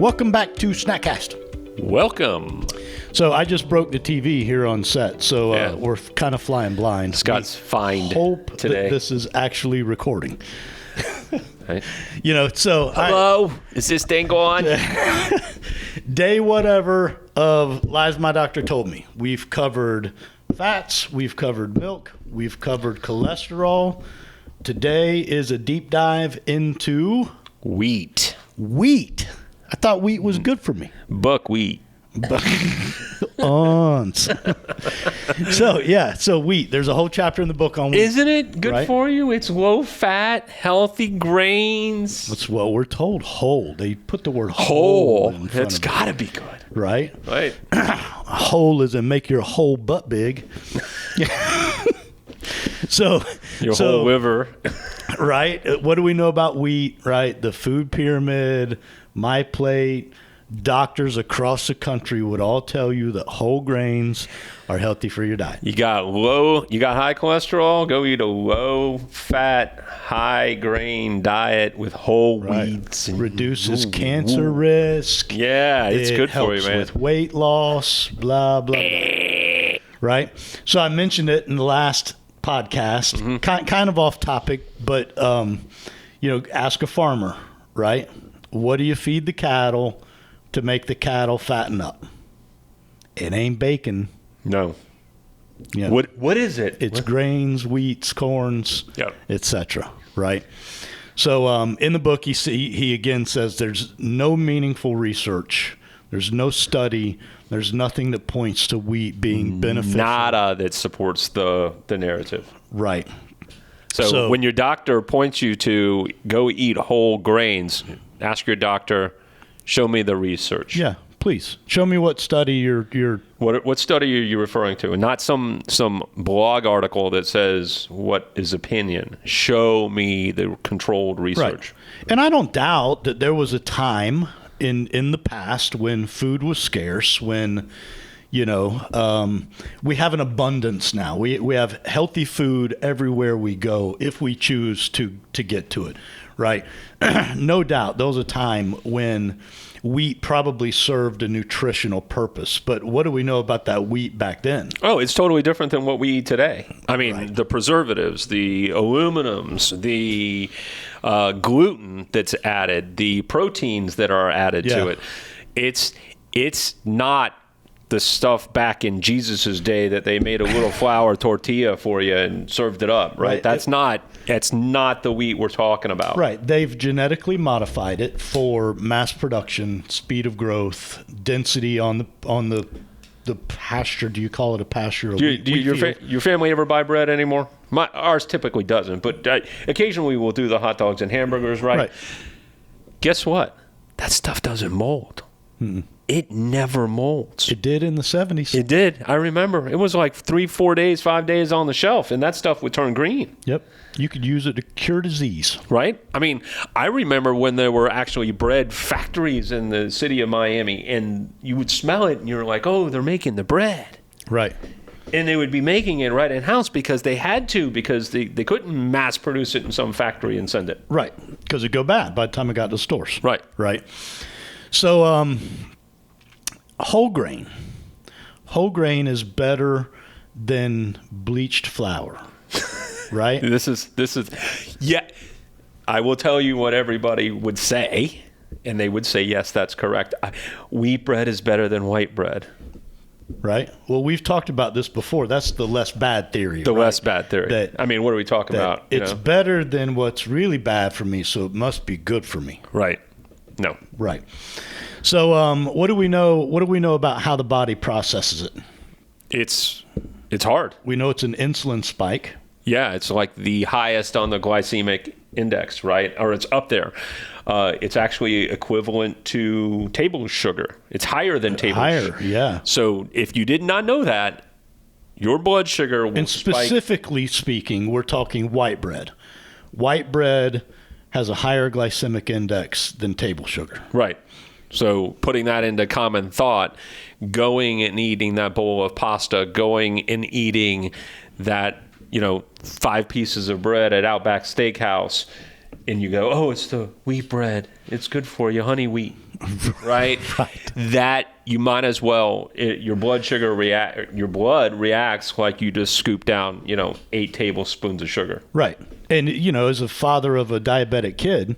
Welcome back to Snackcast. Welcome. So I just broke the TV here on set, so we're kind of flying blind. Scott's fined Hope today. that this is actually recording. Right. You know, so hello, is this thing on? Day whatever of Lies My Doctor Told Me. We've covered fats, we've covered milk, we've covered cholesterol. Today is a deep dive into Wheat. Wheat. I thought wheat was good for me. Buckwheat. So wheat. There's a whole chapter in the book on wheat. Isn't it good right? for you? It's low fat, healthy grains. That's what we're told. Whole. They put the word whole. That's got to be good. Right? Right. Whole is in make your whole butt big. Your whole liver. Right? What do we know about wheat? Right? The food pyramid, my plate. Doctors across the country would all tell you that whole grains are healthy for your diet. You got high cholesterol, go eat a low fat, high grain diet with whole wheats. And reduces cancer risk. Yeah, it's good for you, man. With weight loss, blah, blah, blah. Right? So I mentioned it in the last podcast, kind of off topic, but, ask a farmer, right? What do you feed the cattle to make the cattle fatten up? It ain't bacon. No. You know, what is it? It's grains, wheats, corns, etc. Right? So in the book, he again says there's no meaningful research. There's no study. There's nothing that points to wheat being beneficial. Nada that supports the narrative. Right. So when your doctor points you to go eat whole grains, ask your doctor, show me the research. Yeah, please. Show me what study you're What study are you referring to? And not some blog article that says what is opinion. Show me the controlled research. Right. And I don't doubt that there was a time in the past when food was scarce, when we have an abundance now. We have healthy food everywhere we go if we choose to get to it. Right. No doubt there was a time when wheat probably served a nutritional purpose. But what do we know about that wheat back then? Oh, it's totally different than what we eat today. I mean, the preservatives, the aluminums, the gluten that's added, the proteins that are added to it. It's not the stuff back in Jesus's day that they made a little flour tortilla for you and served it up, right? That's not the wheat we're talking about. Right. They've genetically modified it for mass production, speed of growth, density on the pasture. Do you call it a pasture? Do your family ever buy bread anymore? Ours typically doesn't, but occasionally we'll do the hot dogs and hamburgers, right? Guess what? That stuff doesn't mold. Mm-mm. It never molds. It did in the 70s. It did. I remember. It was like 3, 4 days, 5 days on the shelf, and that stuff would turn green. Yep. You could use it to cure disease. Right? I mean, I remember when there were actually bread factories in the city of Miami, and you would smell it, and you're like, oh, they're making the bread. Right. And they would be making it right in-house because they had to, because they couldn't mass produce it in some factory and send it. Right. Because it'd go bad by the time it got to the stores. Right. Right. So, whole grain. Whole grain is better than bleached flour, right? This is yeah. I will tell you what everybody would say, and they would say, yes, that's correct. Wheat bread is better than white bread. Right. Well, we've talked about this before. That's the less bad theory. Less bad theory. I mean, what are we talking about? It's better than what's really bad for me, so it must be good for me. Right. No. Right. So, what do we know? What do we know about how the body processes it? It's hard. We know it's an insulin spike. Yeah, it's like the highest on the glycemic index, right? Or it's up there. It's actually equivalent to table sugar. It's higher than table sugar. Higher, yeah. So if you did not know that, your blood sugar will And specifically speaking, we're talking white bread. White bread has a higher glycemic index than table sugar. Right. So putting that into common thought, going and eating that bowl of pasta, going and eating that, 5 pieces of bread at Outback Steakhouse, and you go, oh, it's the wheat bread. It's good for you, honey wheat. right? That you might as well, your blood reacts like you just scoop down, 8 tablespoons of sugar. Right. And, as a father of a diabetic kid,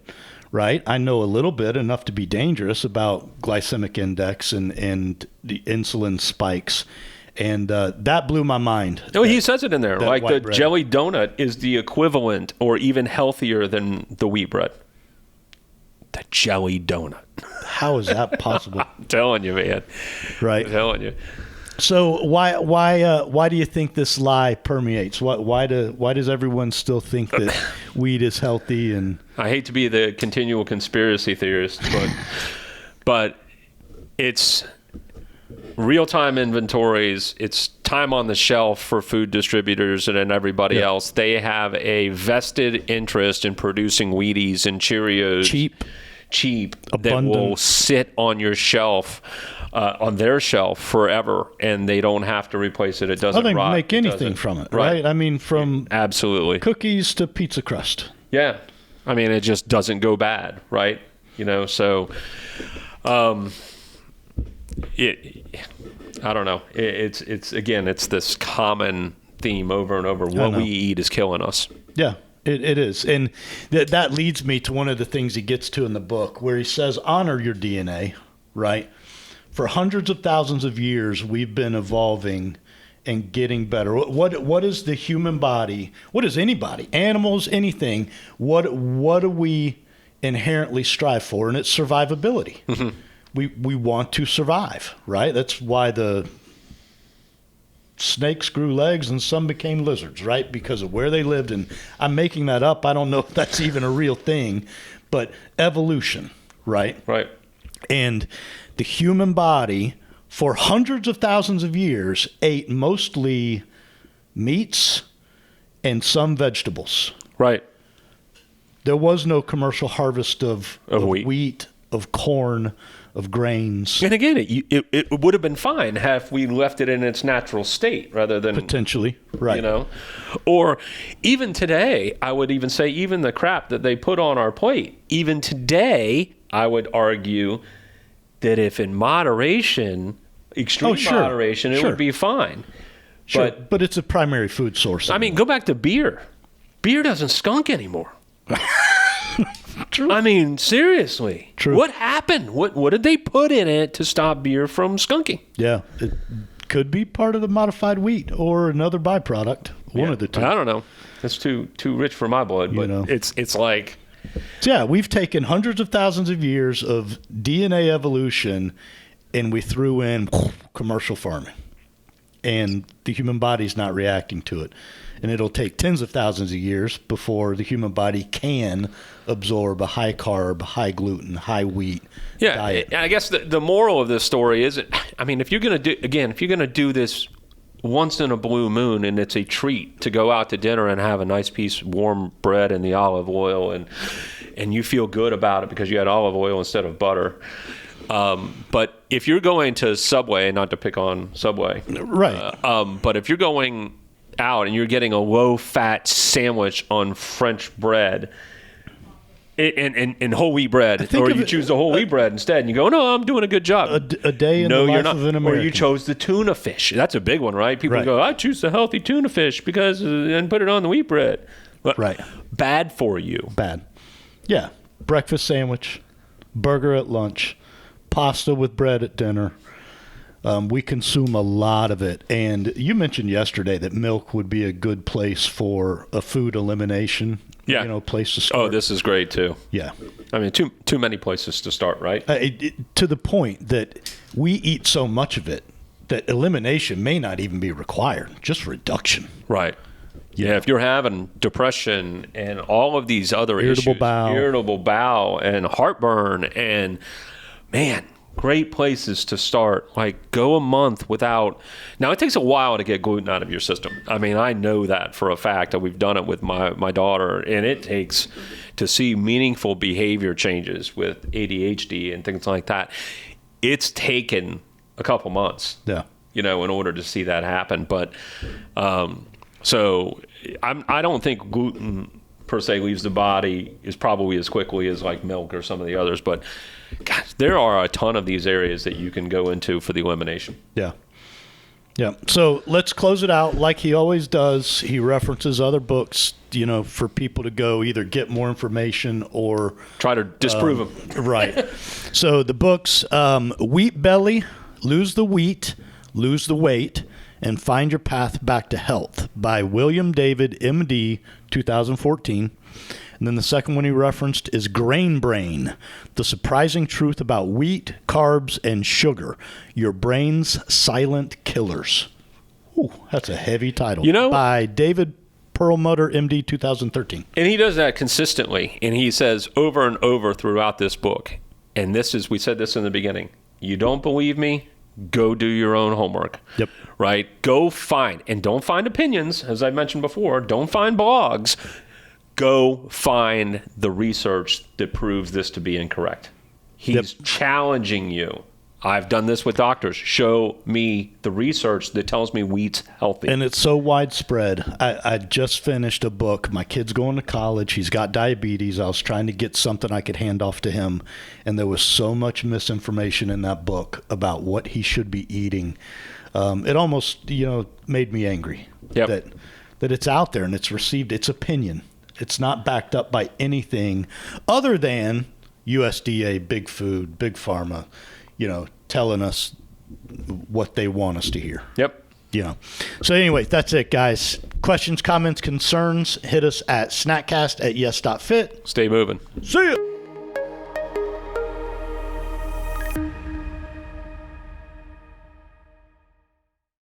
right, I know a little bit, enough to be dangerous, about glycemic index and the insulin spikes. And that blew my mind. No, he says it in there. Like the bread. jelly donut is the equivalent or even healthier than the wheat bread. The jelly donut. How is that possible? I'm telling you, man. Right. I'm telling you. So why do you think this lie permeates? Why does everyone still think that wheat is healthy? And I hate to be the continual conspiracy theorist, but it's real-time inventories. It's time on the shelf for food distributors and everybody else. They have a vested interest in producing Wheaties and Cheerios. Cheap, abundant, that will sit on your shelf, on their shelf forever, and they don't have to replace it. It doesn't rot. Make anything from it, right? I mean, from absolutely cookies to pizza crust. Yeah. I mean, it just doesn't go bad, right? So I don't know. It's again, it's this common theme over and over. What we eat is killing us. Yeah. It is. And that leads me to one of the things he gets to in the book, where he says, honor your DNA, right? For hundreds of thousands of years, we've been evolving and getting better. What is the human body? What is anybody? Animals, anything. What do we inherently strive for? And it's survivability. Mm-hmm. We want to survive, right? That's why the snakes grew legs and some became lizards, right? Because of where they lived. And I'm making that up. I don't know if that's even a real thing, but evolution, right? Right. And the human body for hundreds of thousands of years ate mostly meats and some vegetables. Right. There was no commercial harvest of wheat, of corn, of grains. And again, it would have been fine if we left it in its natural state rather than potentially, right? Or even today, I would even say even the crap that they put on our plate. Even today, I would argue that if in moderation, extreme moderation, it would be fine. Sure, but it's a primary food source. I mean, go back to beer. Beer doesn't skunk anymore. True. I mean, seriously. True. What happened? What did they put in it to stop beer from skunking? Yeah, it could be part of the modified wheat or another byproduct. One of the two. I don't know. That's too rich for my blood. But it's like. Yeah, we've taken hundreds of thousands of years of DNA evolution, and we threw in commercial farming, and the human body's not reacting to it. And it'll take tens of thousands of years before the human body can absorb a high carb, high gluten, high wheat diet. I guess the moral of this story is, I mean, if you're going to do this once in a blue moon, and it's a treat to go out to dinner and have a nice piece of warm bread and the olive oil, and you feel good about it because you had olive oil instead of butter. But if you're going to Subway, not to pick on Subway, right? But if you're going out and you're getting a low-fat sandwich on French bread and whole wheat bread, or you choose the whole wheat bread instead, and you go, no, I'm doing a good job. A day in the life of an American. Or you chose the tuna fish. That's a big one, right? People go, I choose the healthy tuna fish because and put it on the wheat bread. But right. Bad for you. Bad. Yeah. Breakfast sandwich, burger at lunch, pasta with bread at dinner. We consume a lot of it. And you mentioned yesterday that milk would be a good place for a food elimination. Yeah. Place to start. Oh, this is great too. Yeah. I mean, too many places to start, right? To the point that we eat so much of it that elimination may not even be required, just reduction. Right. Yeah, if you're having depression and all of these other irritable bowel and heartburn, and man, great places to start. Like, go a month without. Now, it takes a while to get gluten out of your system. I mean, I know that for a fact. That we've done it with my daughter, and it takes to see meaningful behavior changes with ADHD and things like that. It's taken a couple months, in order to see that happen. But so I don't think gluten per se leaves the body is probably as quickly as like milk or some of the others. But gosh, there are a ton of these areas that you can go into for the elimination. Yeah. Yeah. So let's close it out like he always does. He references other books, for people to go either get more information or try to disprove them. Right. So the books, Wheat Belly, Lose the Wheat, Lose the Weight, and Find Your Path Back to Health by William David, MD, 2014. And then the second one he referenced is Grain Brain, The Surprising Truth About Wheat, Carbs, and Sugar, Your Brain's Silent Killers. Ooh, that's a heavy title. By David Perlmutter, MD, 2013. And he does that consistently. And he says over and over throughout this book, and we said this in the beginning, you don't believe me? Go do your own homework. Yep. Right? Go find, and don't find opinions, as I mentioned before. Don't find blogs. Go find the research that proves this to be incorrect. He's challenging you. I've done this with doctors. Show me the research that tells me wheat's healthy. And it's so widespread. I just finished a book. My kid's going to college. He's got diabetes. I was trying to get something I could hand off to him. And there was so much misinformation in that book about what he should be eating. It almost, made me angry that it's out there and it's received its opinion. It's not backed up by anything other than USDA, big food, big pharma, telling us what they want us to hear. Yep. So anyway, that's it, guys. Questions, comments, concerns, hit us at snackcast@yes.fit. Stay moving. See ya.